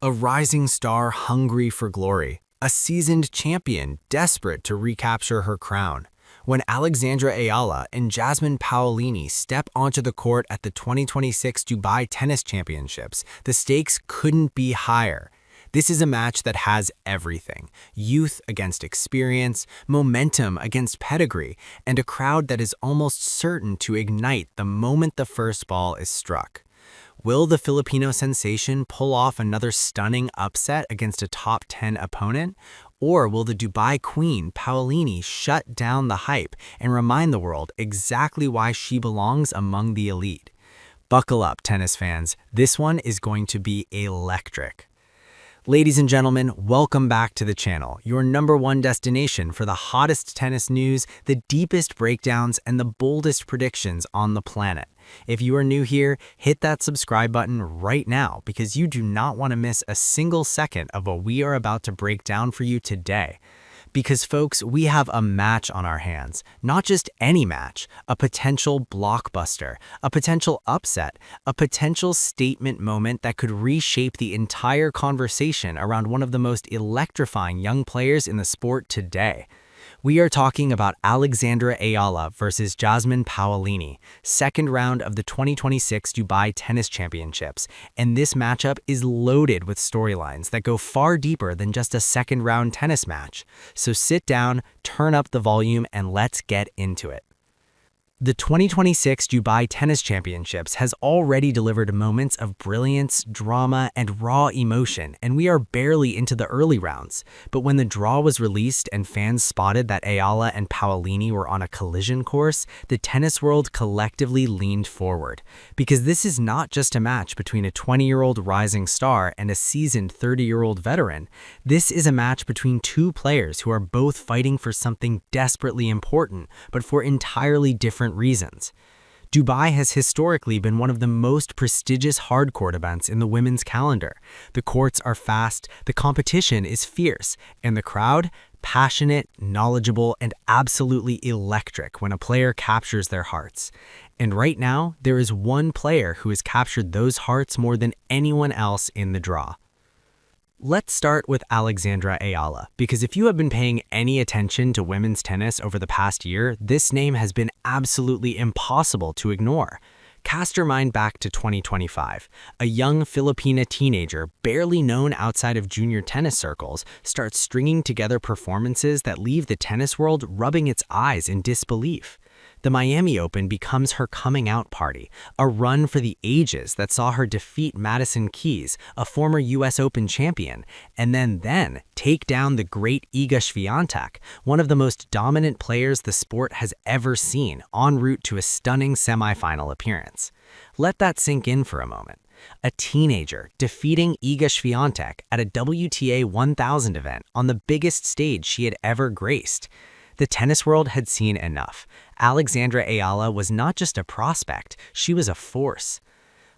A rising star hungry for glory, a seasoned champion desperate to recapture her crown. When Alexandra Eala and Jasmine Paolini step onto the court at the 2026 Dubai Tennis Championships, the stakes couldn't be higher. This is a match that has everything: youth against experience, momentum against pedigree, and a crowd that is almost certain to ignite the moment the first ball is struck. Will the Filipino sensation pull off another stunning upset against a top 10 opponent? Or will the Dubai queen, Paolini, shut down the hype and remind the world exactly why she belongs among the elite? Buckle up, tennis fans. This one is going to be electric. Ladies and gentlemen, welcome back to the channel, your #1 destination for the hottest tennis news, the deepest breakdowns, and the boldest predictions on the planet. If you are new here, hit that subscribe button right now because you do not want to miss a single second of what we are about to break down for you today. Because folks, we have a match on our hands, not just any match, a potential blockbuster, a potential upset, a potential statement moment that could reshape the entire conversation around one of the most electrifying young players in the sport today. We are talking about Alexandra Eala versus Jasmine Paolini, second round of the 2026 Dubai Tennis Championships, and this matchup is loaded with storylines that go far deeper than just a second-round tennis match. So sit down, turn up the volume, and let's get into it. The 2026 Dubai Tennis Championships has already delivered moments of brilliance, drama, and raw emotion, and we are barely into the early rounds. But when the draw was released and fans spotted that Eala and Paolini were on a collision course, the tennis world collectively leaned forward. Because this is not just a match between a 20-year-old rising star and a seasoned 30-year-old veteran. This is a match between two players who are both fighting for something desperately important, but for entirely different reasons. Dubai has historically been one of the most prestigious hardcourt events in the women's calendar. The courts are fast, the competition is fierce, and the crowd, passionate, knowledgeable, and absolutely electric when a player captures their hearts. And right now, there is one player who has captured those hearts more than anyone else in the draw. Let's start with Alexandra Eala, because if you have been paying any attention to women's tennis over the past year, this name has been absolutely impossible to ignore. Cast your mind back to 2025. A young Filipina teenager, barely known outside of junior tennis circles, starts stringing together performances that leave the tennis world rubbing its eyes in disbelief. The Miami Open becomes her coming out party, a run for the ages that saw her defeat Madison Keys, a former US Open champion, and then take down the great Iga Swiatek, one of the most dominant players the sport has ever seen, en route to a stunning semifinal appearance. Let that sink in for a moment. A teenager defeating Iga Swiatek at a WTA 1000 event on the biggest stage she had ever graced. The tennis world had seen enough. Alexandra Eala was not just a prospect, she was a force.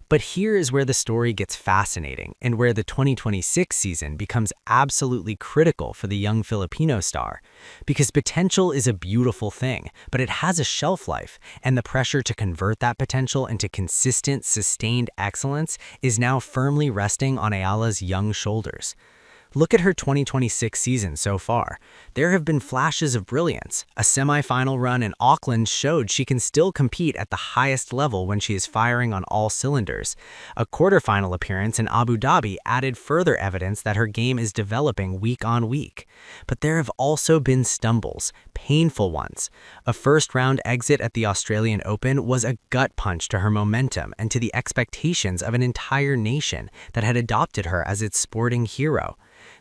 But here is where the story gets fascinating and where the 2026 season becomes absolutely critical for the young Filipino star. Because potential is a beautiful thing, but it has a shelf life, and the pressure to convert that potential into consistent, sustained excellence is now firmly resting on Eala's young shoulders. Look at her 2026 season so far. There have been flashes of brilliance. A semifinal run in Auckland showed she can still compete at the highest level when she is firing on all cylinders. A quarterfinal appearance in Abu Dhabi added further evidence that her game is developing week on week. But there have also been stumbles, painful ones. A first-round exit at the Australian Open was a gut punch to her momentum and to the expectations of an entire nation that had adopted her as its sporting hero.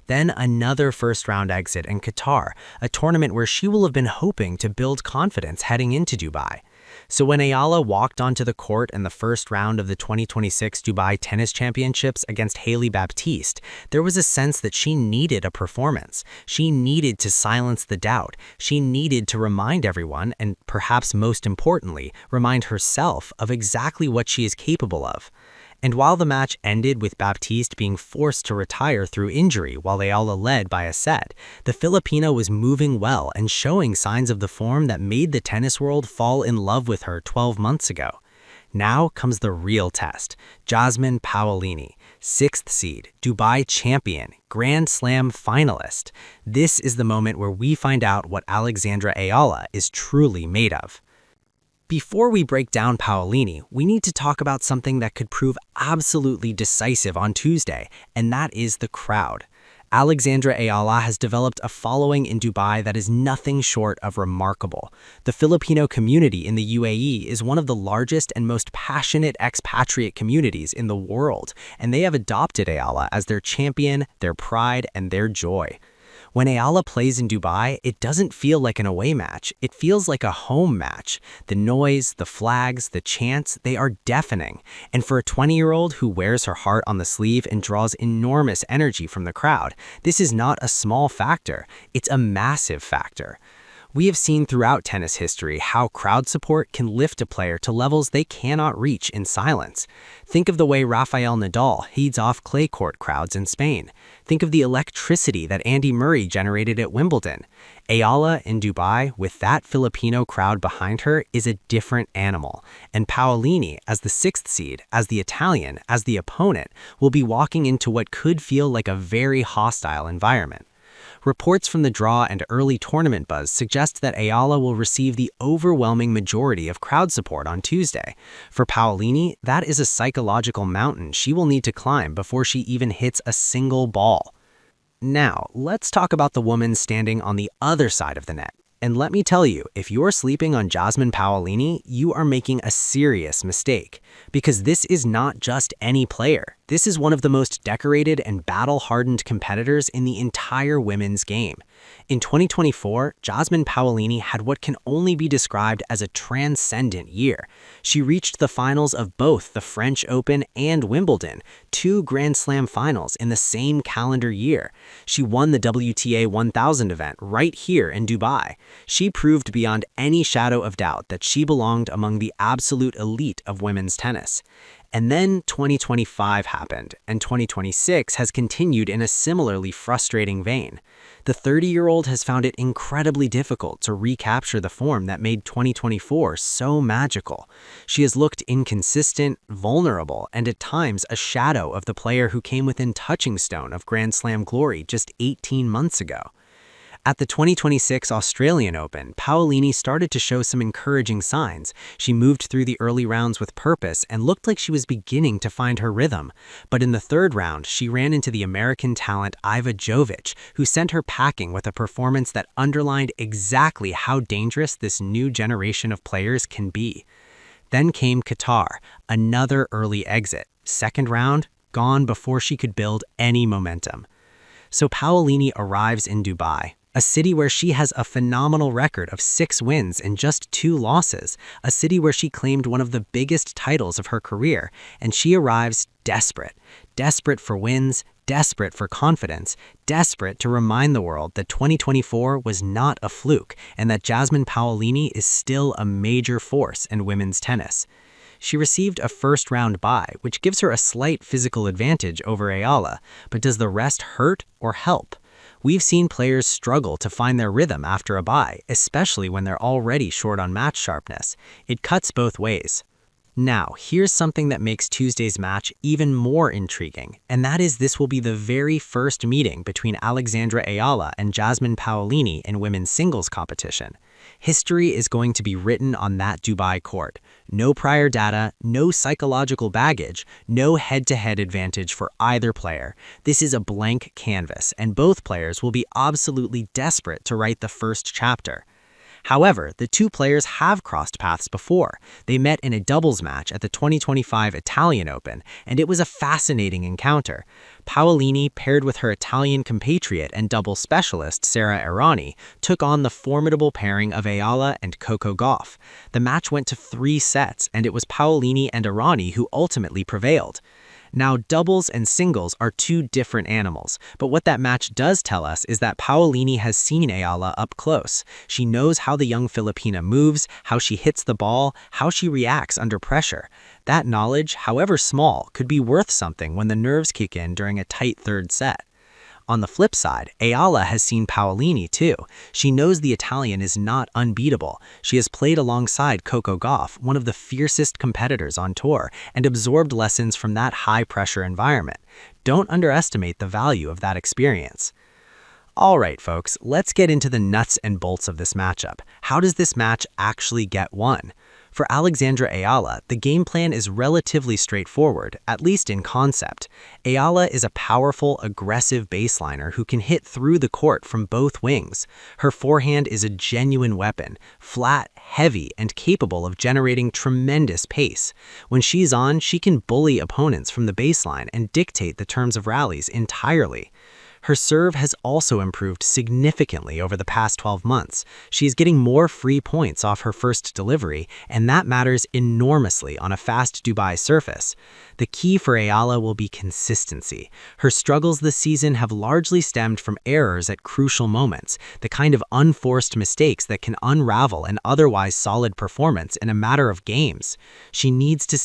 Then another first-round exit in Qatar, a tournament where she will have been hoping to build confidence heading into Dubai. So when Eala walked onto the court in the first round of the 2026 Dubai Tennis Championships against Hailey Baptiste, there was a sense that she needed a performance. She needed to silence the doubt. She needed to remind everyone, and perhaps most importantly, remind herself of exactly what she is capable of. And while the match ended with Baptiste being forced to retire through injury while Eala led by a set, the Filipino was moving well and showing signs of the form that made the tennis world fall in love with her 12 months ago. Now comes the real test. Jasmine Paolini, 6th seed, Dubai champion, Grand Slam finalist. This is the moment where we find out what Alexandra Eala is truly made of. Before we break down Paolini, we need to talk about something that could prove absolutely decisive on Tuesday, and that is the crowd. Alexandra Eala has developed a following in Dubai that is nothing short of remarkable. The Filipino community in the UAE is one of the largest and most passionate expatriate communities in the world, and they have adopted Eala as their champion, their pride, and their joy. When Eala plays in Dubai, it doesn't feel like an away match. It feels like a home match. The noise, the flags, the chants, they are deafening. And for a 20-year-old who wears her heart on the sleeve and draws enormous energy from the crowd, this is not a small factor. It's a massive factor. We have seen throughout tennis history how crowd support can lift a player to levels they cannot reach in silence. Think of the way Rafael Nadal heads off clay court crowds in Spain. Think of the electricity that Andy Murray generated at Wimbledon. Eala in Dubai, with that Filipino crowd behind her, is a different animal. And Paolini, as the 6th seed, as the Italian, as the opponent, will be walking into what could feel like a very hostile environment. Reports from the draw and early tournament buzz suggest that Eala will receive the overwhelming majority of crowd support on Tuesday. For Paolini, that is a psychological mountain she will need to climb before she even hits a single ball. Now, let's talk about the woman standing on the other side of the net. And let me tell you, if you're sleeping on Jasmine Paolini, you are making a serious mistake. Because this is not just any player. This is one of the most decorated and battle-hardened competitors in the entire women's game. In 2024, Jasmine Paolini had what can only be described as a transcendent year. She reached the finals of both the French Open and Wimbledon, 2 Grand Slam finals in the same calendar year. She won the WTA 1000 event right here in Dubai. She proved beyond any shadow of doubt that she belonged among the absolute elite of women's tennis. And then 2025 happened, and 2026 has continued in a similarly frustrating vein. The 30-year-old has found it incredibly difficult to recapture the form that made 2024 so magical. She has looked inconsistent, vulnerable, and at times a shadow of the player who came within touching stone of Grand Slam glory just 18 months ago. At the 2026 Australian Open, Paolini started to show some encouraging signs. She moved through the early rounds with purpose and looked like she was beginning to find her rhythm. But in the 3rd round, she ran into the American talent Iva Jovic, who sent her packing with a performance that underlined exactly how dangerous this new generation of players can be. Then came Qatar, another early exit. 2nd round, gone before she could build any momentum. So Paolini arrives in Dubai, a city where she has a phenomenal record of 6 wins and just 2 losses, a city where she claimed one of the biggest titles of her career, and she arrives desperate. Desperate for wins, desperate for confidence, desperate to remind the world that 2024 was not a fluke and that Jasmine Paolini is still a major force in women's tennis. She received a 1st-round bye, which gives her a slight physical advantage over Eala, but does the rest hurt or help? We've seen players struggle to find their rhythm after a bye, especially when they're already short on match sharpness. It cuts both ways. Now, here's something that makes Tuesday's match even more intriguing, and that is this will be the very first meeting between Alexandra Eala and Jasmine Paolini in women's singles competition. History is going to be written on that Dubai court. No prior data, no psychological baggage, no head-to-head advantage for either player. This is a blank canvas, and both players will be absolutely desperate to write the first chapter. However, the 2 players have crossed paths before. They met in a doubles match at the 2025 Italian Open, and it was a fascinating encounter. Paolini, paired with her Italian compatriot and doubles specialist Sara Errani, took on the formidable pairing of Eala and Coco Gauff. The match went to 3 sets, and it was Paolini and Errani who ultimately prevailed. Now, doubles and singles are 2 different animals, but what that match does tell us is that Paolini has seen Eala up close. She knows how the young Filipina moves, how she hits the ball, how she reacts under pressure. That knowledge, however small, could be worth something when the nerves kick in during a tight 3rd set. On the flip side, Eala has seen Paolini too. She knows the Italian is not unbeatable. She has played alongside Coco Gauff, one of the fiercest competitors on tour, and absorbed lessons from that high-pressure environment. Don't underestimate the value of that experience. All right, folks, let's get into the nuts and bolts of this matchup. How does this match actually get won? For Alexandra Eala, the game plan is relatively straightforward, at least in concept. Eala is a powerful, aggressive baseliner who can hit through the court from both wings. Her forehand is a genuine weapon, flat, heavy, and capable of generating tremendous pace. When she's on, she can bully opponents from the baseline and dictate the terms of rallies entirely. Her serve has also improved significantly over the past 12 months. She's getting more free points off her first delivery, and that matters enormously on a fast Dubai surface. The key for Eala will be consistency. Her struggles this season have largely stemmed from errors at crucial moments, the kind of unforced mistakes that can unravel an otherwise solid performance in a matter of games. She needs to